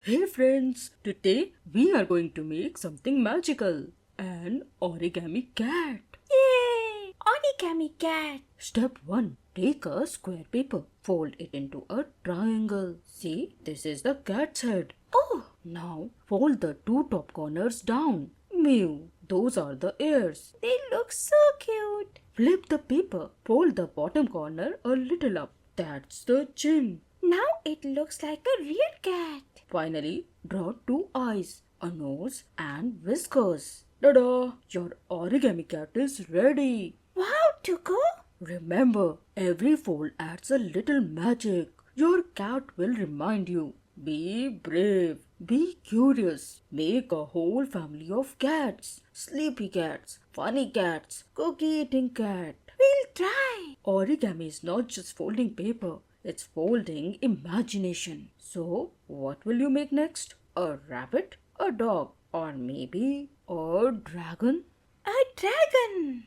Hey friends, today we are going to make something magical. An origami cat. Yay! Origami cat. Step 1. Take a square paper. Fold it into a triangle. See, this is the cat's head. Oh, Now fold the two top corners down. Mew. Those are the ears. they look so cute. Flip the paper. Fold the bottom corner a little up. That's the chin. Now it looks like a real cat. Finally, draw two eyes, a nose, and whiskers. Ta-da! Your origami cat is ready. Wow, Tuko. Remember, every fold adds a little magic. Your cat will remind you. Be brave. Be curious. Make a whole family of cats. Sleepy cats, funny cats, cookie eating cat. We'll try. Origami is not just folding paper, it's folding imagination. So, what will you make next? A rabbit? A dog? Or maybe a dragon? A dragon.